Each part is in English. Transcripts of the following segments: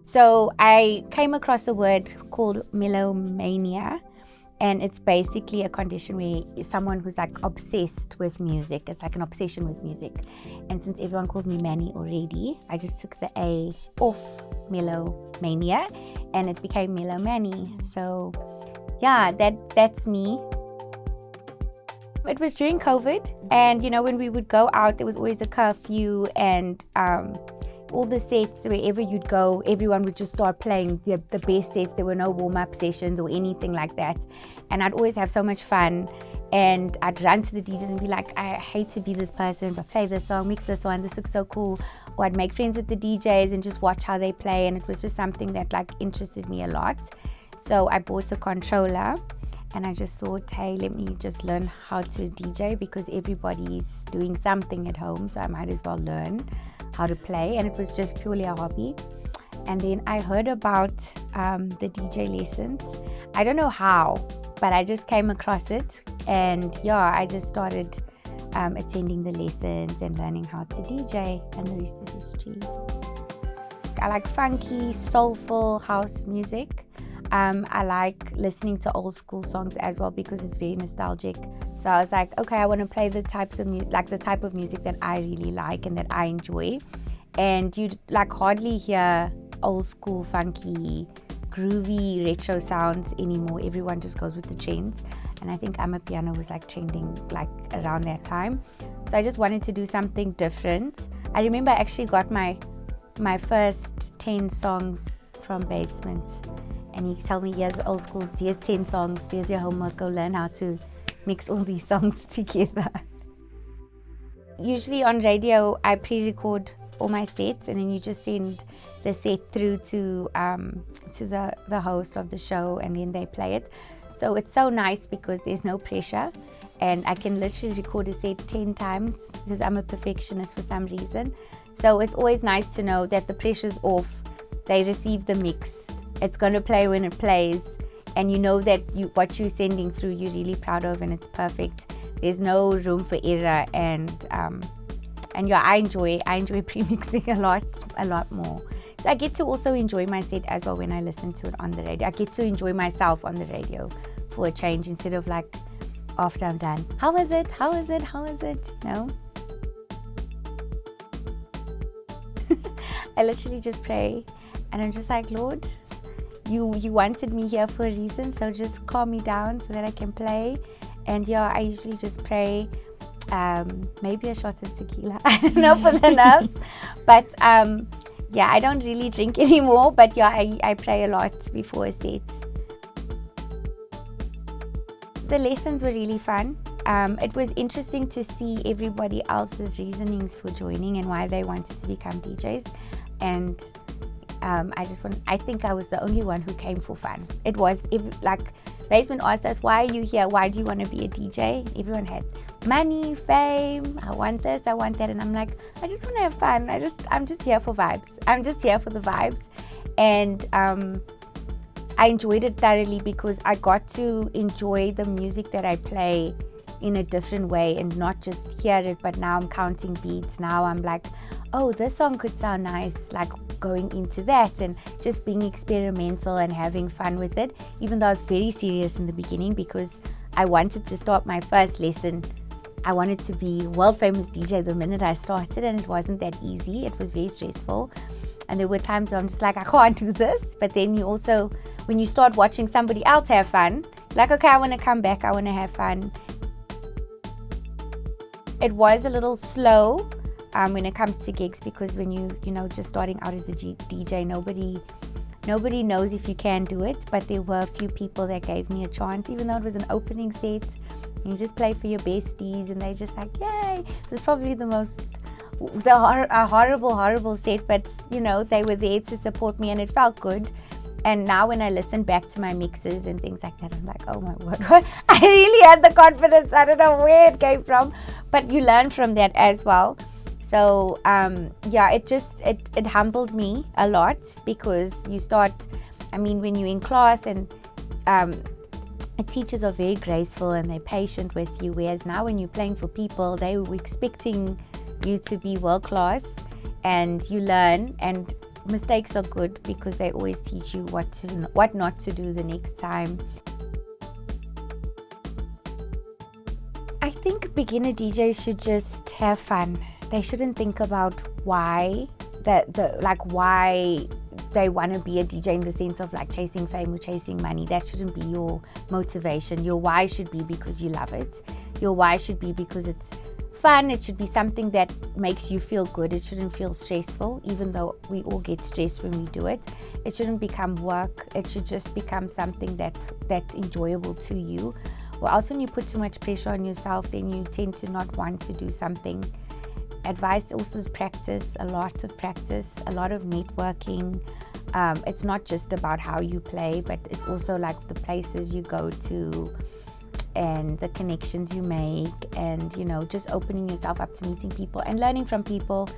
So I came across a word called melomania, and it's basically a condition where someone who's like obsessed with music, it's like an obsession with music. And since everyone calls me Manny already, I just took the A off melomania and it became Melomani. So yeah, that's me. It was during COVID, and when we would go out, there was always a curfew, and all the sets, wherever you'd go, everyone would just start playing the best sets. There were no warm-up sessions or anything like that, and I'd always have so much fun. And I'd run to the DJs and be like, I hate to be this person, but play this song, mix this one, this looks so cool. Or I'd make friends with the DJs and just watch how they play, and it was just something that like interested me a lot. So I bought a controller, and I just thought, hey, let me just learn how to DJ, because everybody's doing something at home, so I might as well learn how to play. And it was just purely a hobby. And then I heard about the DJ lessons. I don't know how, but I just came across it, and yeah, I just started attending the lessons and learning how to DJ, and the rest is history. I like funky, soulful house music. I like listening to old school songs as well, because it's very nostalgic. So I was like, okay, I want to play the types of the type of music that I really like and that I enjoy. And you'd like hardly hear old school, funky, groovy, retro sounds anymore. Everyone just goes with the trends. And I think Amapiano was like trending like around that time. So I just wanted to do something different. I remember I actually got my first 10 songs from Basement. And he told me, here's old school, here's 10 songs, there's your homework, go learn how to mix all these songs together. Usually on radio, I pre-record all my sets, and then you just send the set through to the host of the show, and then they play it. So it's so nice because there's no pressure, and I can literally record a set 10 times because I'm a perfectionist for some reason. So it's always nice to know that the pressure's off, they receive the mix. It's going to play when it plays, and you know that what you're sending through, you're really proud of, and it's perfect. There's no room for error, and yeah, I enjoy pre-mixing a lot more. So I get to also enjoy my set as well when I listen to it on the radio. I get to enjoy myself on the radio for a change, instead of like after I'm done, how is it? No. I literally just pray, and I'm just like, Lord, you wanted me here for a reason, so just calm me down so that I can play. And yeah, I usually just pray, maybe a shot of tequila, I don't know, for the nerves. But yeah, I don't really drink anymore, but yeah, I pray a lot before a set. The lessons were really fun. It was interesting to see everybody else's reasonings for joining and why they wanted to become DJs. And I think I was the only one who came for fun. It was like, Basement asked us, why are you here? Why do you want to be a DJ? Everyone had money, fame, I want this, I want that. And I'm like, I just want to have fun. I'm just here for vibes. I'm just here for the vibes. And I enjoyed it thoroughly, because I got to enjoy the music that I play in a different way, and not just hear it, but now I'm counting beats. Now I'm like, oh, this song could sound nice, like going into that, and just being experimental and having fun with it, even though I was very serious in the beginning, because I wanted to start my first lesson. I wanted to be world famous DJ the minute I started, and it wasn't that easy. It was very stressful, and there were times where I'm just like, I can't do this. But then you also, when you start watching somebody else have fun, like, okay, I want to come back, I want to have fun. It was a little slow when it comes to gigs, because when you just starting out as a DJ, nobody knows if you can do it. But there were a few people that gave me a chance, even though it was an opening set. You just play for your besties, and they just like, yay. It was probably a horrible set, but they were there to support me, and it felt good. And now when I listen back to my mixes and things like that, I'm like, oh my word, I really had the confidence. I don't know where it came from, but you learn from that as well. So yeah, it humbled me a lot, because you start, when you're in class, and teachers are very graceful and they're patient with you, whereas now when you're playing for people, they were expecting you to be world class, and you learn, and mistakes are good because they always teach you what not to do the next time. I think beginner DJs should just have fun. They shouldn't think about why why they want to be a DJ in the sense of like chasing fame or chasing money. That shouldn't be your motivation. Your why should be because you love it. Your why should be because it's fun. It should be something that makes you feel good. It shouldn't feel stressful, even though we all get stressed when we do it. It shouldn't become work. It should just become something that's enjoyable to you. Or else when you put too much pressure on yourself, then you tend to not want to do something. Advice also is practice, a lot of practice, a lot of networking. It's not just about how you play, but it's also like the places you go to and the connections you make, and just opening yourself up to meeting people and learning from people.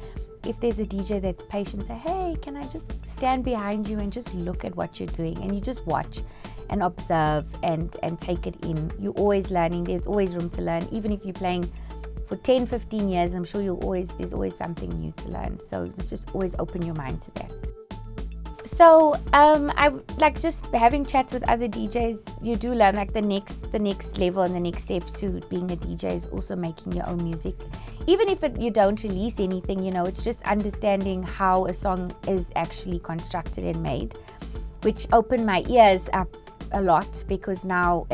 If there's a DJ that's patient, say, hey, can I just stand behind you and just look at what you're doing? And you just watch and observe and take it in. You're always learning. There's always room to learn. Even if you're playing for 10, 15 years, I'm sure there's always something new to learn. So let's just always open your mind to that. So I like just having chats with other DJs. You do learn like the next level and the next step to being a DJ is also making your own music. Even if you don't release anything, it's just understanding how a song is actually constructed and made, which opened my ears up a lot, because now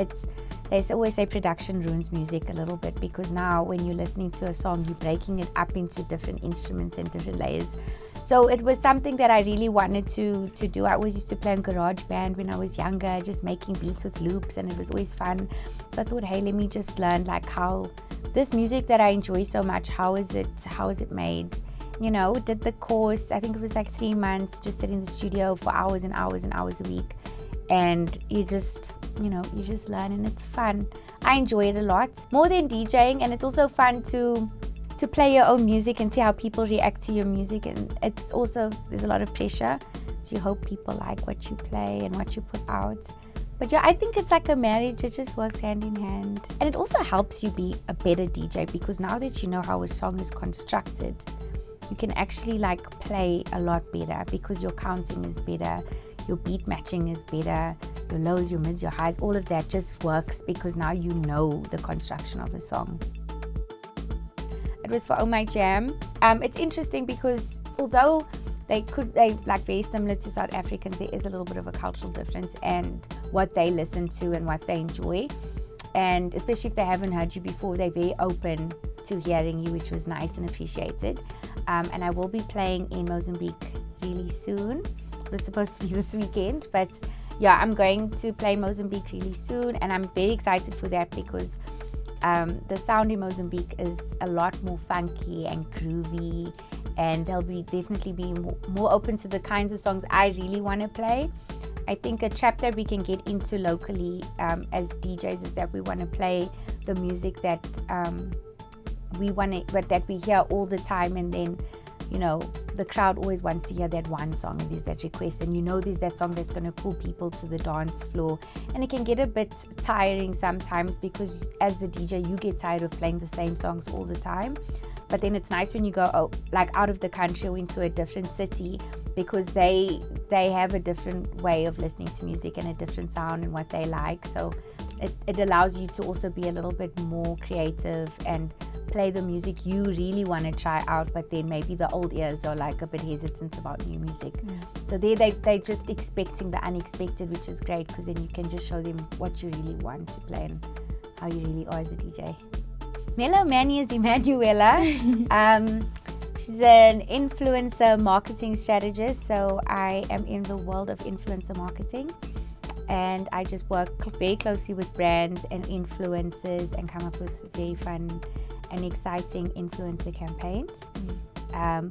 they always say production ruins music a little bit, because now when you're listening to a song, you're breaking it up into different instruments and different layers. So it was something that I really wanted to do. I always used to play in garage band when I was younger, just making beats with loops, and it was always fun. So I thought, hey, let me just learn like how this music that I enjoy so much, how is it made? Did the course. I think it was like 3 months, just sit in the studio for hours and hours and hours a week. And you just learn, and it's fun. I enjoy it a lot, more than DJing, and it's also fun to play your own music and see how people react to your music. And it's also, there's a lot of pressure, so you hope people like what you play and what you put out. But yeah, I think it's like a marriage. It just works hand in hand. And it also helps you be a better DJ, because now that you know how a song is constructed, you can actually like play a lot better, because your counting is better, your beat matching is better, your lows, your mids, your highs, all of that just works because now you know the construction of a song. It was for Oh My Jam. It's interesting because although they like very similar to South Africans, there is a little bit of a cultural difference and what they listen to and what they enjoy. And especially if they haven't heard you before, they're very open to hearing you, which was nice and appreciated. And I will be playing in Mozambique really soon. It was supposed to be this weekend, but yeah, I'm going to play in Mozambique really soon, and I'm very excited for that because the sound in Mozambique is a lot more funky and groovy, and they'll definitely be more open to the kinds of songs I really want to play. I think a trap that we can get into locally as DJs is that we want to play the music that that we hear all the time, and then the crowd always wants to hear that one song, and there's that request, and there's that song that's going to pull people to the dance floor, and it can get a bit tiring sometimes because as the DJ you get tired of playing the same songs all the time. But then it's nice when you go out of the country or into a different city, because they have a different way of listening to music and a different sound and what they like. So it allows you to also be a little bit more creative and play the music you really want to try out, but then maybe the old ears are like a bit hesitant about new music. So they're just expecting the unexpected, which is great, because then you can just show them what you really want to play and how you really are as a DJ. Melomani is Emanuela. She's an influencer marketing strategist, so I am in the world of influencer marketing, and I just work very closely with brands and influencers and come up with very fun and exciting influencer campaigns,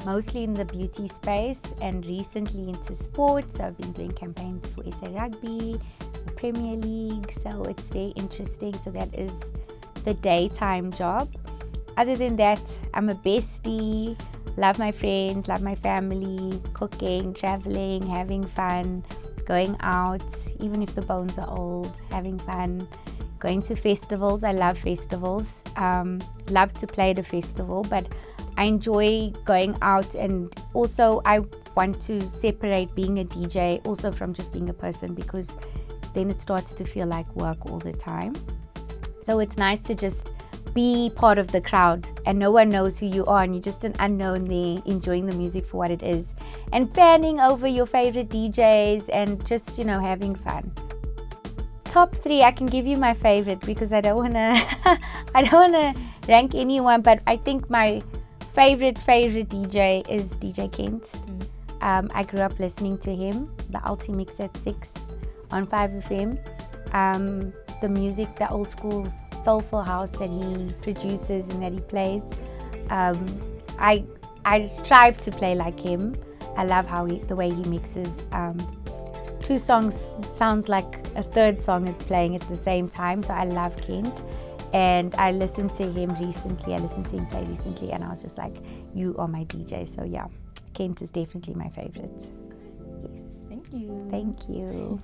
mostly in the beauty space and recently into sports. I've been doing campaigns for SA Rugby, the Premier League, so it's very interesting. So that is the daytime job. Other than that, I'm a bestie, love my friends, love my family, cooking, traveling, having fun, going out, even if the bones are old, having fun. Going to festivals. I love festivals. Love to play at a festival, but I enjoy going out, and also I want to separate being a DJ also from just being a person, because then it starts to feel like work all the time. So it's nice to just be part of the crowd and no one knows who you are, and you're just an unknown there enjoying the music for what it is and fanning over your favorite DJs and just, having fun. Top 3, I can give you my favorite because I don't wanna rank anyone, but I think my favorite DJ is DJ Kent. I grew up listening to him, the Ulti Mix at 6 on 5FM. The music, the old school soulful house that he produces and that he plays. I strive to play like him. I love the way he mixes. 2 songs sounds like a third song is playing at the same time. So I love Kent, and I listened to him recently. I listened to him play recently, and I was just like, you are my DJ. So yeah, Kent is definitely my favorite. Yes. Thank you. Thank you.